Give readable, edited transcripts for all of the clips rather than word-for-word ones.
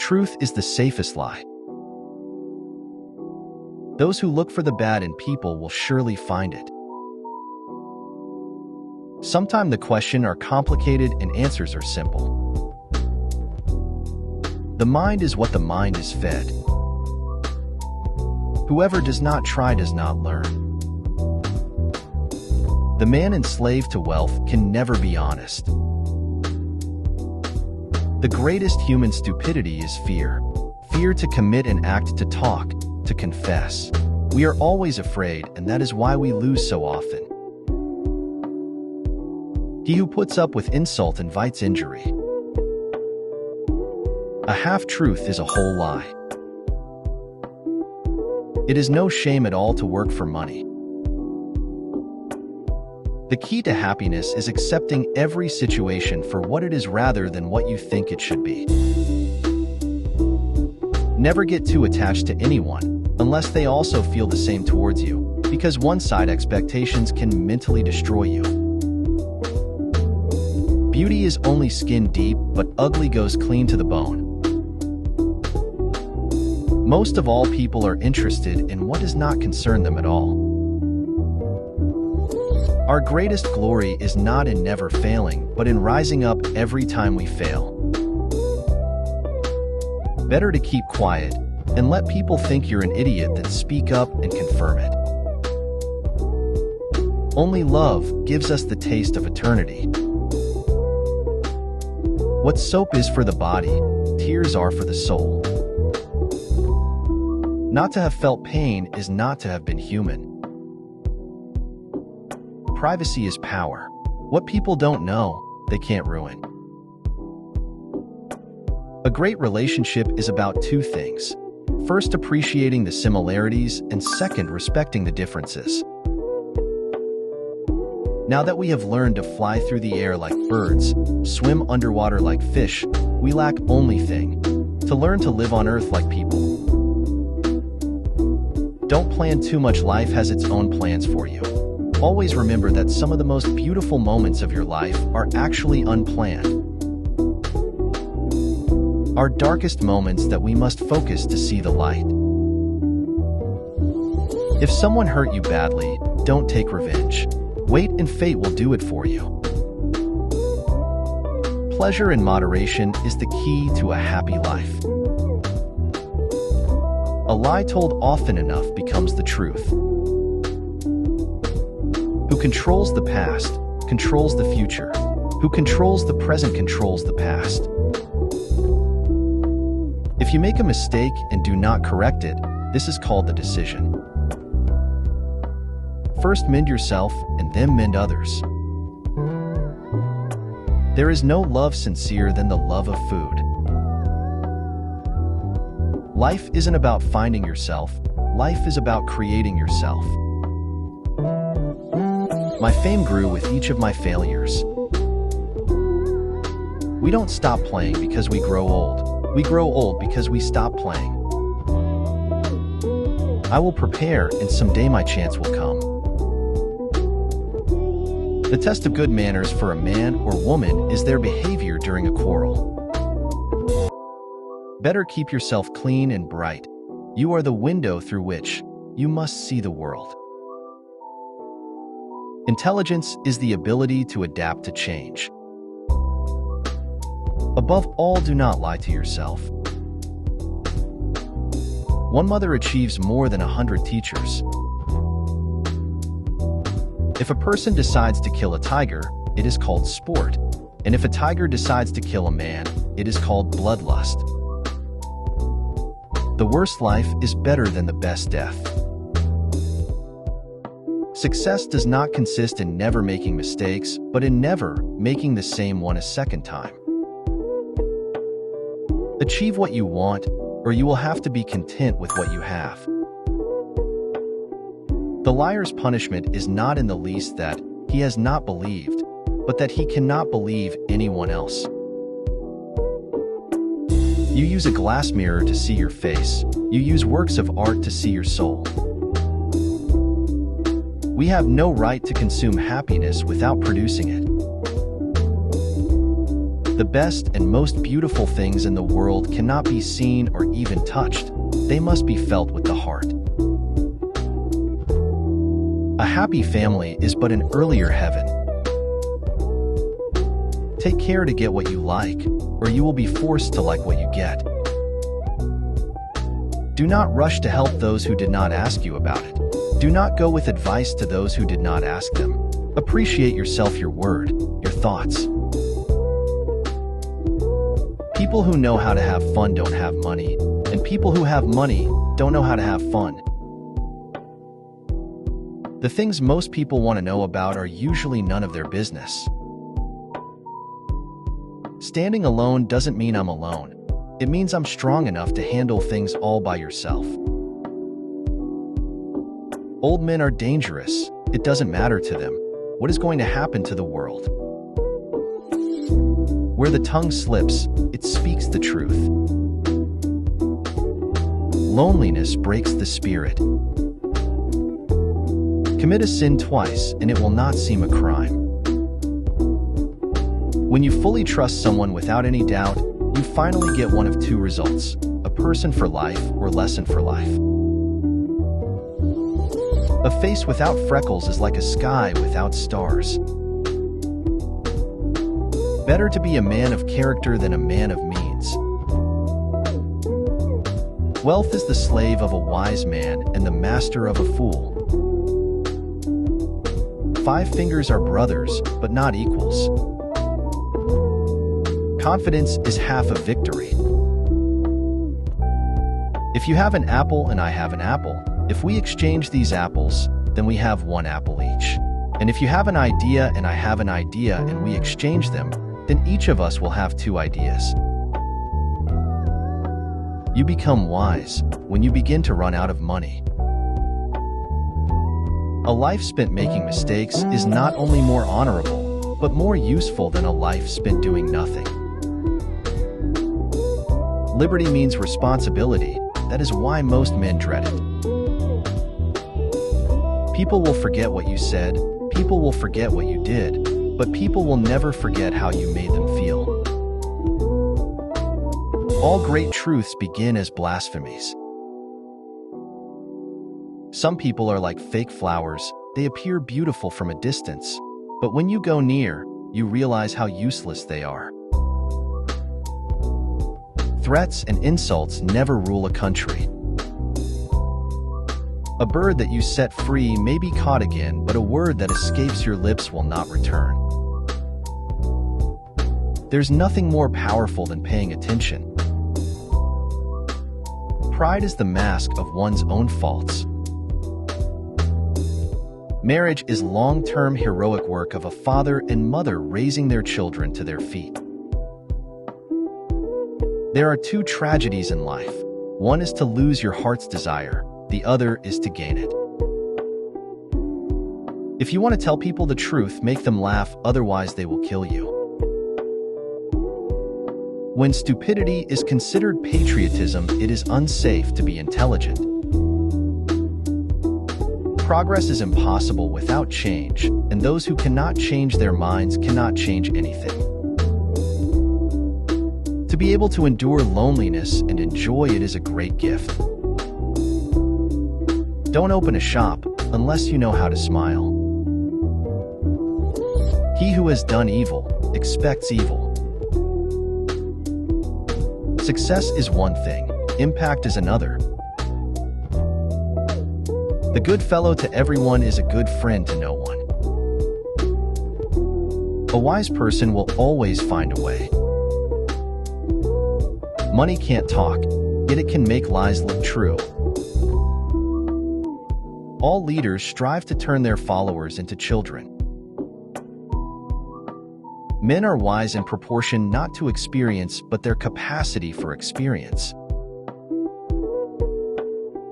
truth is the safest lie. Those who look for the bad in people will surely find it. Sometimes the questions are complicated and answers are simple. The mind is what the mind is fed. Whoever does not try does not learn. The man enslaved to wealth can never be honest. The greatest human stupidity is fear. Fear to commit an act, to talk, to confess. We are always afraid, and that is why we lose so often. He who puts up with insult invites injury. A half-truth is a whole lie. It is no shame at all to work for money. The key to happiness is accepting every situation for what it is rather than what you think it should be. Never get too attached to anyone, unless they also feel the same towards you, because one-sided expectations can mentally destroy you. Beauty is only skin deep, but ugly goes clean to the bone. Most of all, people are interested in what does not concern them at all. Our greatest glory is not in never failing, but in rising up every time we fail. Better to keep quiet and let people think you're an idiot than speak up and confirm it. Only love gives us the taste of eternity. What soap is for the body, tears are for the soul. Not to have felt pain is not to have been human. Privacy is power. What people don't know, they can't ruin. A great relationship is about two things. First, appreciating the similarities, and second, respecting the differences. Now that we have learned to fly through the air like birds, swim underwater like fish, we lack only thing: to learn to live on earth like people. Don't plan too much. Life has its own plans for you. Always remember that some of the most beautiful moments of your life are actually unplanned. Our darkest moments that we must focus to see the light. If someone hurt you badly, don't take revenge. Wait and fate will do it for you. Pleasure in moderation is the key to a happy life. A lie told often enough becomes the truth. Who controls the past, controls the future. Who controls the present controls the past. If you make a mistake and do not correct it, this is called the decision. First mend yourself, and then mend others. There is no love sincere than the love of food. Life isn't about finding yourself. Life is about creating yourself. My fame grew with each of my failures. We don't stop playing because we grow old. We grow old because we stop playing. I will prepare, and someday my chance will come. The test of good manners for a man or woman is their behavior during a quarrel. Better keep yourself clean and bright. You are the window through which you must see the world. Intelligence is the ability to adapt to change. Above all, do not lie to yourself. One mother achieves more than 100 teachers. If a person decides to kill a tiger, it is called sport. And if a tiger decides to kill a man, it is called bloodlust. The worst life is better than the best death. Success does not consist in never making mistakes, but in never making the same one a second time. Achieve what you want, or you will have to be content with what you have. The liar's punishment is not in the least that he has not believed, but that he cannot believe anyone else. You use a glass mirror to see your face. You use works of art to see your soul. We have no right to consume happiness without producing it. The best and most beautiful things in the world cannot be seen or even touched. They must be felt with the heart. A happy family is but an earlier heaven. Take care to get what you like, or you will be forced to like what you get. Do not rush to help those who did not ask you about it. Do not go with advice to those who did not ask them. Appreciate yourself, your word, your thoughts. People who know how to have fun don't have money, and people who have money don't know how to have fun. The things most people want to know about are usually none of their business. Standing alone doesn't mean I'm alone. It means I'm strong enough to handle things all by yourself. Old men are dangerous. It doesn't matter to them what is going to happen to the world. Where the tongue slips, it speaks the truth. Loneliness breaks the spirit. Commit a sin twice, and it will not seem a crime. When you fully trust someone without any doubt, you finally get one of two results: a person for life or lesson for life. A face without freckles is like a sky without stars. Better to be a man of character than a man of means. Wealth is the slave of a wise man and the master of a fool. 5 fingers are brothers, but not equals. Confidence is half a victory. If you have an apple and I have an apple, if we exchange these apples, then we have 1 apple each. And if you have an idea and I have an idea and we exchange them, then each of us will have 2 ideas. You become wise when you begin to run out of money. A life spent making mistakes is not only more honorable, but more useful than a life spent doing nothing. Liberty means responsibility. That is why most men dread it. People will forget what you said, people will forget what you did, but people will never forget how you made them feel. All great truths begin as blasphemies. Some people are like fake flowers. They appear beautiful from a distance, but when you go near, you realize how useless they are. Threats and insults never rule a country. A bird that you set free may be caught again, but a word that escapes your lips will not return. There's nothing more powerful than paying attention. Pride is the mask of one's own faults. Marriage is long-term heroic work of a father and mother raising their children to their feet. There are 2 tragedies in life. One is to lose your heart's desire. The other is to gain it. If you want to tell people the truth, make them laugh, otherwise they will kill you. When stupidity is considered patriotism, it is unsafe to be intelligent. Progress is impossible without change, and those who cannot change their minds cannot change anything. To be able to endure loneliness and enjoy it is a great gift. Don't open a shop unless you know how to smile. He who has done evil expects evil. Success is one thing, impact is another. The good fellow to everyone is a good friend to no one. A wise person will always find a way. Money can't talk, yet it can make lies look true. All leaders strive to turn their followers into children. Men are wise in proportion not to experience, but their capacity for experience.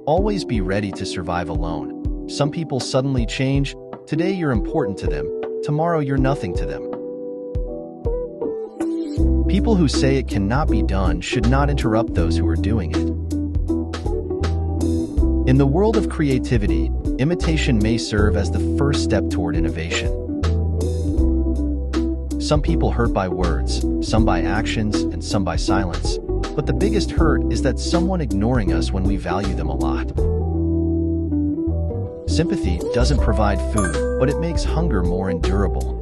Always be ready to survive alone. Some people suddenly change. Today you're important to them, tomorrow you're nothing to them. People who say it cannot be done should not interrupt those who are doing it. In the world of creativity, imitation may serve as the first step toward innovation. Some people hurt by words, some by actions, and some by silence. But the biggest hurt is that someone ignoring us when we value them a lot. Sympathy doesn't provide food, but it makes hunger more endurable.